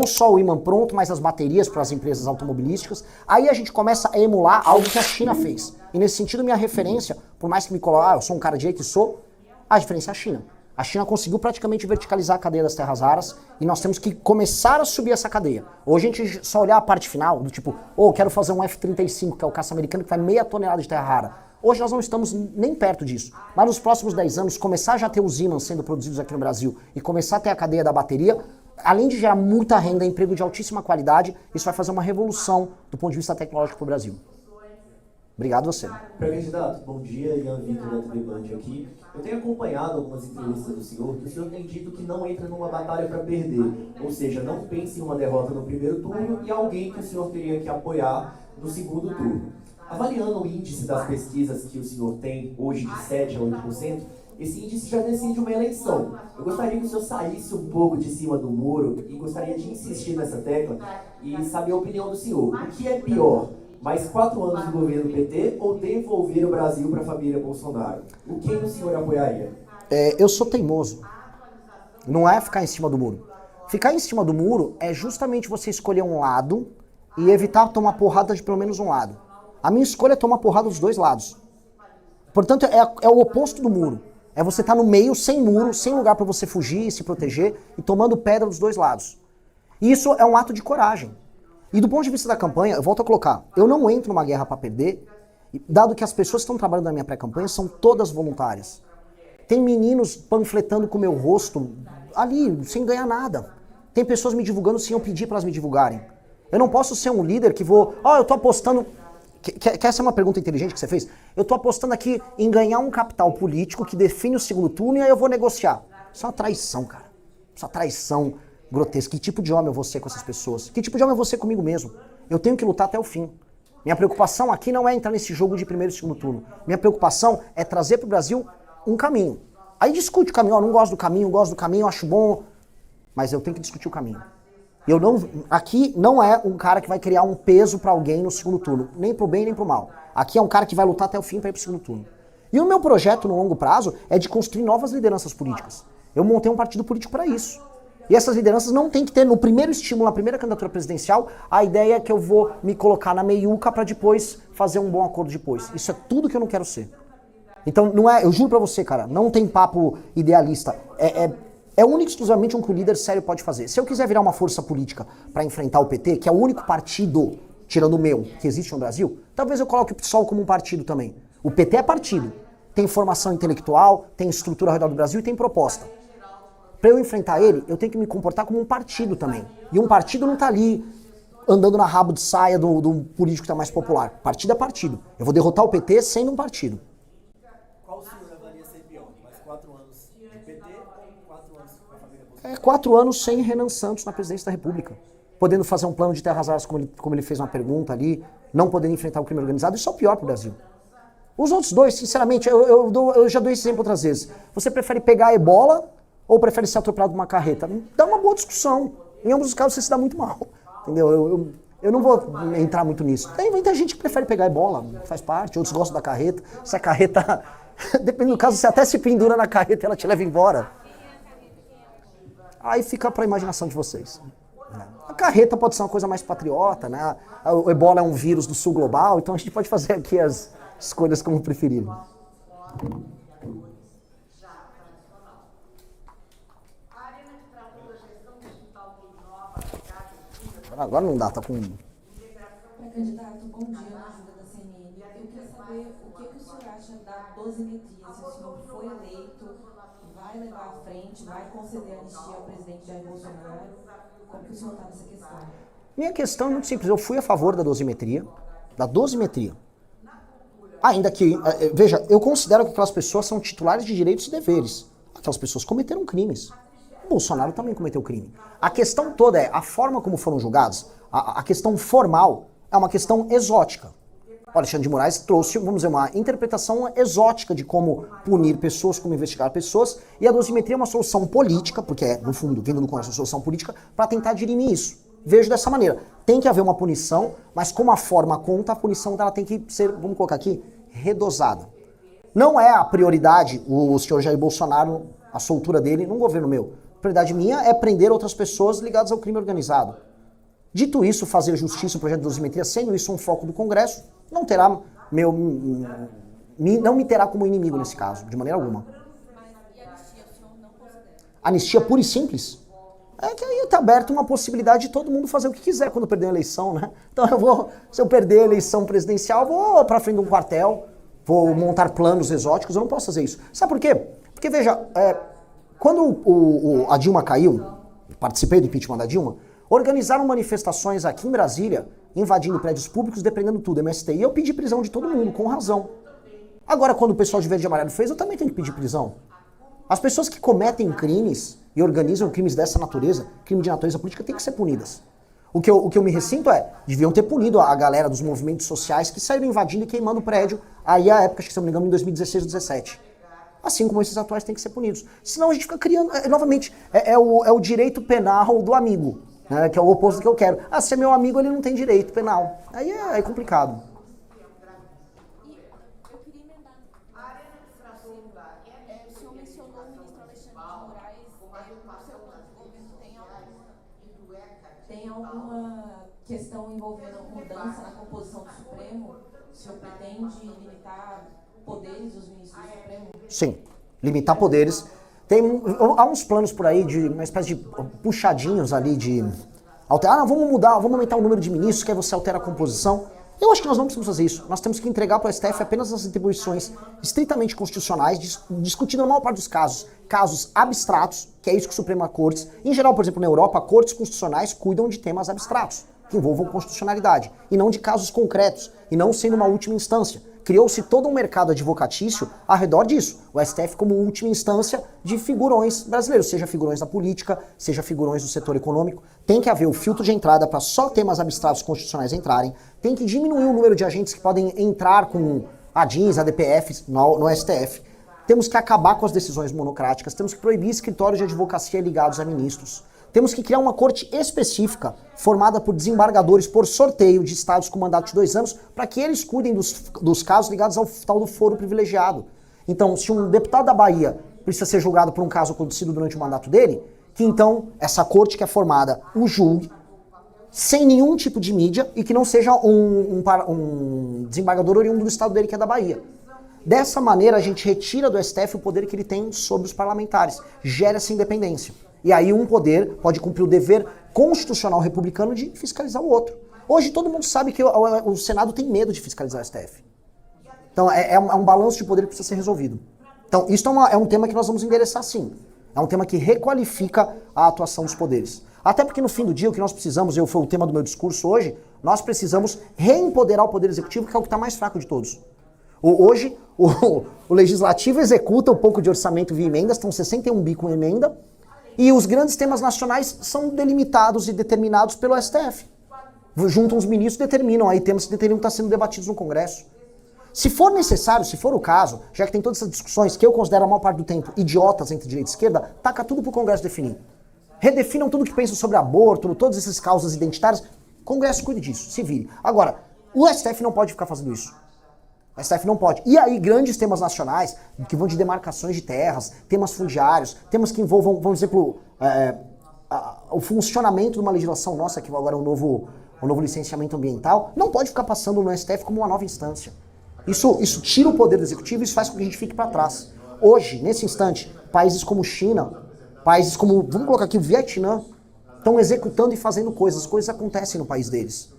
não só o ímã pronto, mas as baterias para as empresas automobilísticas. Aí a gente começa a emular algo que a China fez. E nesse sentido, minha referência, por mais que me coloque, eu sou um cara de direito e sou, a diferença é a China. A China conseguiu praticamente verticalizar a cadeia das terras raras e nós temos que começar a subir essa cadeia. Hoje a gente só olhar a parte final, do tipo, quero fazer um F-35, que é o caça americano, que vai meia tonelada de terra rara. Hoje nós não estamos nem perto disso. Mas nos próximos 10 anos, começar já a ter os ímãs sendo produzidos aqui no Brasil e começar a ter a cadeia da bateria, além de gerar muita renda, emprego de altíssima qualidade, isso vai fazer uma revolução do ponto de vista tecnológico para o Brasil. Obrigado você. Pré-candidato, bom dia, Ian Vitor da TV Band aqui. Eu tenho acompanhado algumas entrevistas do senhor, que o senhor tem dito que não entra numa batalha para perder, ou seja, não pense em uma derrota no primeiro turno e alguém que o senhor teria que apoiar no segundo turno. Avaliando o índice das pesquisas que o senhor tem hoje de 7 a 8%, esse índice já decide uma eleição. Eu gostaria que o senhor saísse um pouco de cima do muro e gostaria de insistir nessa tecla e saber a opinião do senhor. O que é pior? Mais 4 anos do governo PT ou devolver o Brasil para a família Bolsonaro? O que o senhor apoiaria? Eu sou teimoso. Não é ficar em cima do muro. Ficar em cima do muro é justamente você escolher um lado e evitar tomar porrada de pelo menos um lado. A minha escolha é tomar porrada dos dois lados. Portanto, é o oposto do muro. É você estar no meio, sem muro, sem lugar para você fugir e se proteger e tomando pedra dos dois lados. E isso é um ato de coragem. E do ponto de vista da campanha, eu volto a colocar, eu não entro numa guerra para perder, dado que as pessoas que estão trabalhando na minha pré-campanha são todas voluntárias. Tem meninos panfletando com o meu rosto ali, sem ganhar nada. Tem pessoas me divulgando sem eu pedir para elas me divulgarem. Eu não posso ser um líder que vou, eu tô apostando... Que essa é uma pergunta inteligente que você fez. Eu tô apostando aqui em ganhar um capital político que define o segundo turno e aí eu vou negociar. Isso é uma traição, cara. Isso é uma traição grotesca. Que tipo de homem eu vou ser com essas pessoas? Que tipo de homem eu vou ser comigo mesmo? Eu tenho que lutar até o fim. Minha preocupação aqui não é entrar nesse jogo de primeiro e segundo turno. Minha preocupação é trazer pro Brasil um caminho. Aí discute o caminho. Não gosto do caminho, acho bom. Mas eu tenho que discutir o caminho. Aqui não é um cara que vai criar um peso pra alguém no segundo turno, nem pro bem nem pro mal. Aqui é um cara que vai lutar até o fim pra ir pro segundo turno. E o meu projeto no longo prazo é de construir novas lideranças políticas. Eu montei um partido político para isso. E essas lideranças não tem que ter no primeiro estímulo, na primeira candidatura presidencial, a ideia que eu vou me colocar na meiuca pra depois fazer um bom acordo depois. Isso é tudo que eu não quero ser. Então não é, eu juro pra você, cara, não tem papo idealista. É único e exclusivamente um que o líder sério pode fazer. Se eu quiser virar uma força política para enfrentar o PT, que é o único partido, tirando o meu, que existe no Brasil, talvez eu coloque o PSOL como um partido também. O PT é partido. Tem formação intelectual, tem estrutura ao redor do Brasil e tem proposta. Para eu enfrentar ele, eu tenho que me comportar como um partido também. E um partido não tá ali andando na rabo de saia do político que tá mais popular. Partido é partido. Eu vou derrotar o PT sendo um partido. Qual o senhor avalia ser pior? Mais 4 anos de PT ou 4 anos com a família Bolsonaro? 4 anos sem Renan Santos na presidência da República. Podendo fazer um plano de terras raras como ele fez uma pergunta ali, não podendo enfrentar o crime organizado, isso é o pior pro Brasil. Os outros dois, sinceramente, eu já dou esse exemplo outras vezes. Você prefere pegar a ebola ou prefere ser atropelado por uma carreta? Dá uma boa discussão. Em ambos os casos você se dá muito mal. Entendeu? Eu não vou entrar muito nisso. Tem muita gente que prefere pegar a ebola, faz parte, outros gostam da carreta. Se a carreta, depende do caso, você até se pendura na carreta e ela te leva embora. Aí fica pra imaginação de vocês. A carreta pode ser uma coisa mais patriota, né? O ebola é um vírus do sul global, então a gente pode fazer aqui as escolhas como preferirem. Agora não dá, tá com... Pré-candidato, bom dia, na ajuda da CNN. Eu queria saber o que o senhor acha da dosimetria, se o senhor foi eleito, vai levar à frente, vai conceder anistia ao presidente Jair Bolsonaro, como que o senhor está nessa questão? Minha questão é muito simples, eu fui a favor da dosimetria. Ainda que, veja, eu considero que aquelas pessoas são titulares de direitos e deveres. Aquelas pessoas cometeram crimes. O Bolsonaro também cometeu crime. A questão toda é a forma como foram julgados, a questão formal é uma questão exótica. O Alexandre de Moraes trouxe, vamos dizer, uma interpretação exótica de como punir pessoas, como investigar pessoas, e a dosimetria é uma solução política, porque é, no fundo, vindo do Congresso, uma solução política, para tentar dirimir isso. Vejo dessa maneira. Tem que haver uma punição, mas como a forma conta, a punição dela tem que ser, vamos colocar aqui, redosada. Não é a prioridade o senhor Jair Bolsonaro, a soltura dele, num governo meu. prioridade minha é prender outras pessoas ligadas ao crime organizado. Dito isso, fazer justiça, o projeto de dosimetria, sendo isso um foco do Congresso, não terá não me terá como inimigo nesse caso, de maneira alguma. Anistia pura e simples? É que aí está aberto uma possibilidade de todo mundo fazer o que quiser quando perder a eleição, né? Então se eu perder a eleição presidencial, vou para frente de um quartel, vou montar planos exóticos, eu não posso fazer isso. Sabe por quê? Porque, veja, quando a Dilma caiu, participei do impeachment da Dilma, organizaram manifestações aqui em Brasília, invadindo prédios públicos, depredando tudo, MST, e eu pedi prisão de todo mundo, com razão. Agora, quando o pessoal de verde e amarelo fez, eu também tenho que pedir prisão. As pessoas que cometem crimes e organizam crimes dessa natureza, crime de natureza política, têm que ser punidas. O que eu me ressinto deviam ter punido a galera dos movimentos sociais que saíram invadindo e queimando o prédio, aí a época, acho que se não me engano, em 2016 ou 2017. Assim como esses atuais têm que ser punidos. Senão a gente fica criando, novamente, é o direito penal do amigo, né, que é o oposto do que eu quero. Ah, se é meu amigo, ele não tem direito penal. Aí é complicado. O senhor mencionou o ministro Alexandre de Moraes, no seu plano de governo tem alguma questão envolvendo mudança na composição do Supremo? O senhor pretende limitar poderes dos ministros do Supremo? Sim, limitar poderes. Há uns planos por aí de uma espécie de puxadinhos ali de alterar. Não, vamos mudar, vamos aumentar o número de ministros, que aí você altera a composição. Eu acho que nós não precisamos fazer isso. Nós temos que entregar para o STF apenas as atribuições estritamente constitucionais, discutindo na maior parte dos casos abstratos, que é isso que o Supremo Cortes. Em geral, por exemplo, na Europa, cortes constitucionais cuidam de temas abstratos, que envolvam constitucionalidade, e não de casos concretos, e não sendo uma última instância. Criou-se todo um mercado advocatício ao redor disso. O STF como última instância de figurões brasileiros, seja figurões da política, seja figurões do setor econômico. Tem que haver o filtro de entrada para só temas abstratos constitucionais entrarem. Tem que diminuir o número de agentes que podem entrar com ADIs, ADPFs no STF. Temos que acabar com as decisões monocráticas. Temos que proibir escritórios de advocacia ligados a ministros. Temos que criar uma corte específica, formada por desembargadores por sorteio de estados com mandato de 2 anos, para que eles cuidem dos casos ligados ao tal do foro privilegiado. Então, se um deputado da Bahia precisa ser julgado por um caso acontecido durante o mandato dele, que então essa corte que é formada o julgue, sem nenhum tipo de mídia, e que não seja um desembargador oriundo do estado dele, que é da Bahia. Dessa maneira, a gente retira do STF o poder que ele tem sobre os parlamentares, gera essa independência. E aí um poder pode cumprir o dever constitucional republicano de fiscalizar o outro. Hoje todo mundo sabe que o Senado tem medo de fiscalizar o STF. Então é um balanço de poder que precisa ser resolvido. Então isso é um tema que nós vamos endereçar sim. É um tema que requalifica a atuação dos poderes. Até porque no fim do dia o que nós precisamos, foi o tema do meu discurso hoje, nós precisamos reempoderar o Poder Executivo, que é o que está mais fraco de todos. Hoje o Legislativo executa um pouco de orçamento via emendas, estão 61 bi com emenda, e os grandes temas nacionais são delimitados e determinados pelo STF. Juntam os ministros e determinam aí temas que teriam que estar sendo debatidos no Congresso. Se for necessário, se for o caso, já que tem todas essas discussões que eu considero a maior parte do tempo idiotas entre direita e esquerda, taca tudo pro Congresso definir. Redefinam tudo que pensam sobre aborto, todas essas causas identitárias. O Congresso cuide disso, se vire. Agora, o STF não pode ficar fazendo isso. O STF não pode. E aí, grandes temas nacionais, que vão de demarcações de terras, temas fundiários, temas que envolvam, vamos dizer, o funcionamento de uma legislação nossa, que agora é o novo licenciamento ambiental, não pode ficar passando no STF como uma nova instância. Isso tira o poder do executivo e isso faz com que a gente fique para trás. Hoje, nesse instante, países como China, países como, vamos colocar aqui, o Vietnã, estão executando e fazendo coisas. As coisas acontecem no país deles.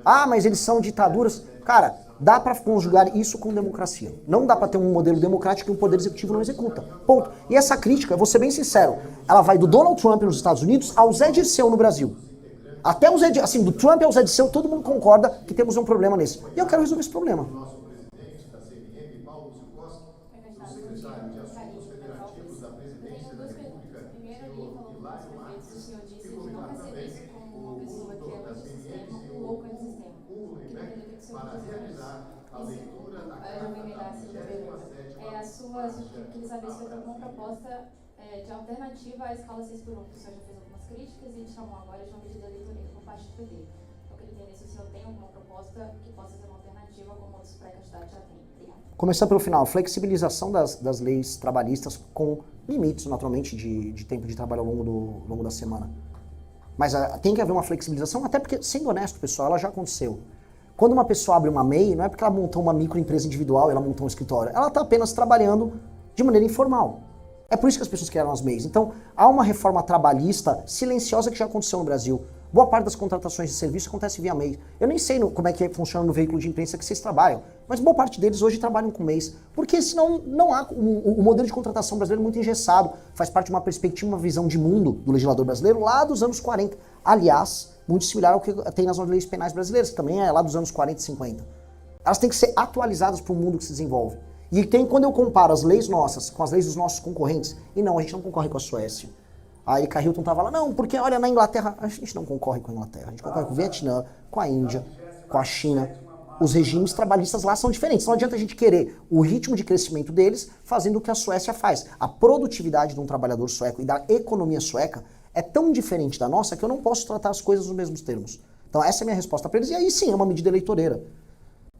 Ah, mas eles são ditaduras. Cara, dá para conjugar isso com democracia. Não dá para ter um modelo democrático que um poder executivo não executa. Ponto. E essa crítica, eu vou ser bem sincero, ela vai do Donald Trump nos Estados Unidos ao Zé Dirceu no Brasil. Até o Zé Dirceu, assim, do Trump ao Zé Dirceu, todo mundo concorda que temos um problema nesse. E eu quero resolver esse problema. Eu queria saber se tem alguma proposta de alternativa à escala 6x1, que o senhor já fez algumas críticas e chamou agora de uma medida eleitoreira por parte do PT. Eu queria entender se o senhor tem alguma proposta que possa ser uma alternativa alternativa como outros pré-candidatos já têm? Obrigada. Começando pelo final, flexibilização das leis trabalhistas com limites, naturalmente, de tempo de trabalho ao longo da semana. Mas tem que haver uma flexibilização, até porque, sendo honesto, pessoal, ela já aconteceu. Quando uma pessoa abre uma MEI, não é porque ela montou uma microempresa individual, ela montou um escritório. Ela está apenas trabalhando de maneira informal. É por isso que as pessoas criaram as MEIs. Então, há uma reforma trabalhista silenciosa que já aconteceu no Brasil. Boa parte das contratações de serviço acontece via MEI. Eu nem sei como é que funciona no veículo de imprensa que vocês trabalham, mas boa parte deles hoje trabalham com MEIs. Porque senão não há... O modelo de contratação brasileiro é muito engessado. Faz parte de uma perspectiva, uma visão de mundo do legislador brasileiro lá dos anos 40. Aliás, muito similar ao que tem nas leis penais brasileiras, que também é lá dos anos 40 e 50. Elas têm que ser atualizadas para o mundo que se desenvolve. E quando eu comparo as leis nossas com as leis dos nossos concorrentes, e não, a gente não concorre com a Suécia. A Erika Hilton estava lá, não, porque olha, na Inglaterra, a gente não concorre com a Inglaterra, a gente concorre com o Vietnã, com a Índia, com a China. Os regimes trabalhistas lá são diferentes, não adianta a gente querer o ritmo de crescimento deles fazendo o que a Suécia faz. A produtividade de um trabalhador sueco e da economia sueca é tão diferente da nossa que eu não posso tratar as coisas nos mesmos termos. Então essa é a minha resposta para eles, e aí sim, é uma medida eleitoreira.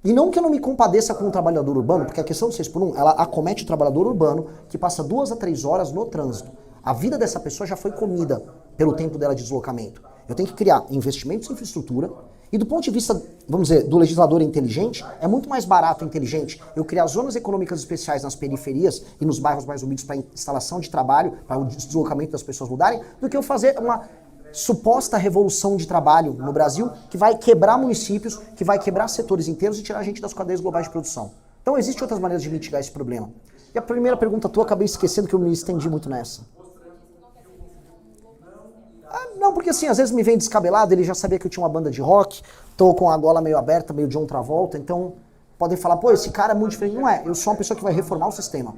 E não que eu não me compadeça com o trabalhador urbano, porque a questão do 6x1, ela acomete o trabalhador urbano que passa 2 a 3 horas no trânsito. A vida dessa pessoa já foi comida pelo tempo dela de deslocamento. Eu tenho que criar investimentos em infraestrutura e do ponto de vista, vamos dizer, do legislador inteligente, é muito mais barato e inteligente eu criar zonas econômicas especiais nas periferias e nos bairros mais humildes para instalação de trabalho, para o deslocamento das pessoas mudarem, do que eu fazer uma suposta revolução de trabalho no Brasil que vai quebrar municípios, que vai quebrar setores inteiros e tirar a gente das cadeias globais de produção. Então existem outras maneiras de mitigar esse problema. E a primeira pergunta tua, acabei esquecendo que eu me estendi muito nessa. Não, porque assim, às vezes me vem descabelado, ele já sabia que eu tinha uma banda de rock, tô com a gola meio aberta, meio John Travolta, então podem falar, pô, esse cara é muito diferente. Não é, eu sou uma pessoa que vai reformar o sistema.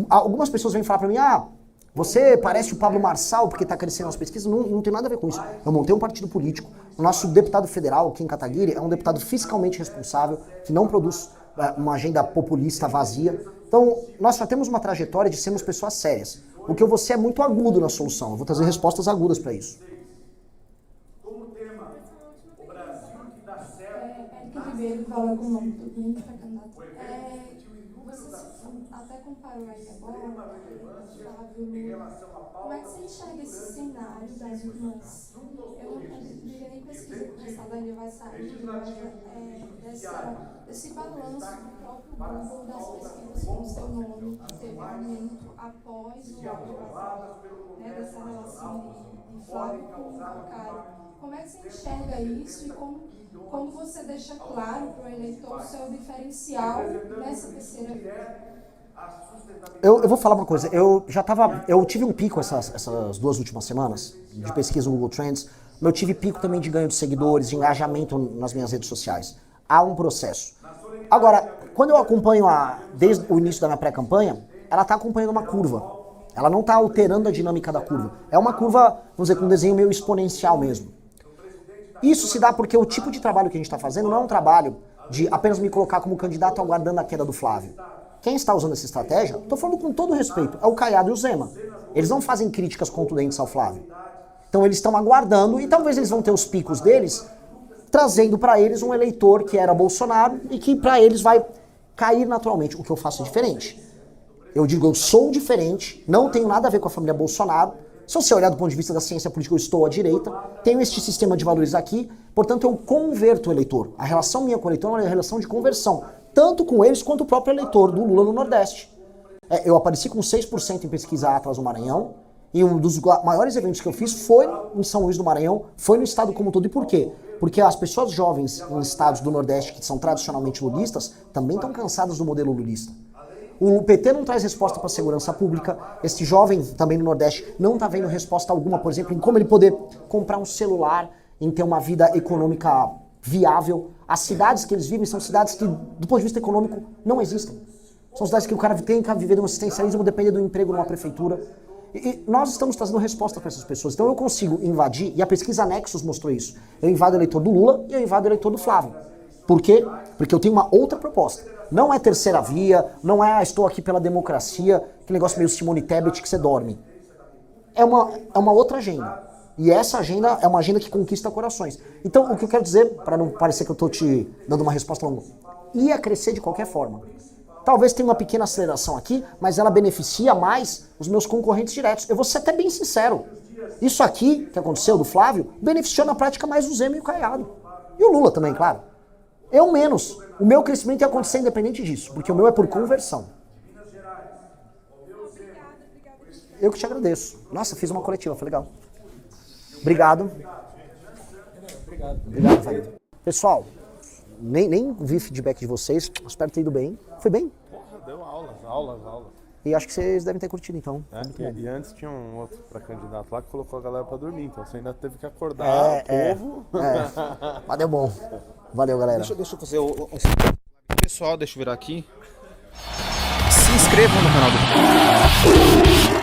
Algumas pessoas vêm falar pra mim, você parece o Pablo Marçal porque está crescendo nas pesquisas. Não tem nada a ver com isso. Eu montei um partido político. O nosso deputado federal, Kim Kataguiri, é um deputado fiscalmente responsável, que não produz uma agenda populista vazia. Então, nós já temos uma trajetória de sermos pessoas sérias. O que eu vou ser é muito agudo na solução. Eu vou trazer respostas agudas para isso. Como tema, o Brasil que dá certo. Érica Ribeiro fala com o nome do mundo para candidato. Você até comparou aí agora, como é que você enxerga esse cenário das últimas... Eu não diria nem pesquisa, porque o Estado ainda vai sair, mas desse balanço do próprio Google das pesquisas com o seu nome, que teve aumento após o auge dessa relação de Flávio com o Calcário. Como é que você enxerga isso e como você deixa claro para o eleitor o seu diferencial nessa terceira via? Eu vou falar uma coisa, eu tive um pico essas 2 últimas semanas de pesquisa no Google Trends, mas eu tive pico também de ganho de seguidores, de engajamento nas minhas redes sociais. Há um processo. Agora, quando eu acompanho desde o início da minha pré-campanha, ela está acompanhando uma curva. Ela não está alterando a dinâmica da curva. É uma curva, vamos dizer, com um desenho meio exponencial mesmo. Isso se dá porque o tipo de trabalho que a gente está fazendo não é um trabalho de apenas me colocar como candidato aguardando a queda do Flávio. Quem está usando essa estratégia, estou falando com todo respeito, é o Caiado e o Zema. Eles não fazem críticas contundentes ao Flávio. Então eles estão aguardando e talvez eles vão ter os picos deles, trazendo para eles um eleitor que era Bolsonaro e que para eles vai cair naturalmente. O que eu faço é diferente. Eu digo, eu sou diferente, não tenho nada a ver com a família Bolsonaro. Se você olhar do ponto de vista da ciência política, eu estou à direita, tenho este sistema de valores aqui, portanto eu converto o eleitor. A relação minha com o eleitor é uma relação de conversão, tanto com eles quanto o próprio eleitor do Lula no Nordeste. Eu apareci com 6% em pesquisa Atlas no Maranhão, e um dos maiores eventos que eu fiz foi em São Luís do Maranhão, foi no estado como um todo. E por quê? Porque as pessoas jovens em estados do Nordeste, que são tradicionalmente lulistas, também estão cansadas do modelo lulista. O PT não traz resposta para a segurança pública, esse jovem também no Nordeste não está vendo resposta alguma, por exemplo, em como ele poder comprar um celular, em ter uma vida econômica viável. As cidades que eles vivem são cidades que, do ponto de vista econômico, não existem. São cidades que o cara tem que viver de um assistencialismo, depender do emprego numa prefeitura. E nós estamos trazendo resposta para essas pessoas. Então eu consigo invadir, e a pesquisa Nexus mostrou isso. Eu invado o eleitor do Lula e eu invado o eleitor do Flávio. Por quê? Porque eu tenho uma outra proposta. Não é terceira via, não é estou aqui pela democracia, aquele negócio meio Simone Tebet que você dorme. É uma outra agenda. E essa agenda é uma agenda que conquista corações. Então, o que eu quero dizer, para não parecer que eu estou te dando uma resposta longa, ia crescer de qualquer forma. Talvez tenha uma pequena aceleração aqui, mas ela beneficia mais os meus concorrentes diretos. Eu vou ser até bem sincero. Isso aqui, que aconteceu do Flávio, beneficiou na prática mais o Zema e o Caiado. E o Lula também, claro. Eu menos. O meu crescimento ia acontecer independente disso, porque o meu é por conversão. Eu que te agradeço. Nossa, fiz uma coletiva, foi legal. Obrigado. Obrigado, Fábio. Pessoal, nem vi feedback de vocês, espero ter ido bem. Foi bem? Porra, deu aulas. E acho que vocês devem ter curtido, então. E antes tinha um outro pré-candidato lá que colocou a galera pra dormir, então você ainda teve que acordar o povo. Mas deu bom. Valeu, galera. Deixa eu fazer o... Pessoal, deixa eu virar aqui. Se inscrevam no canal do...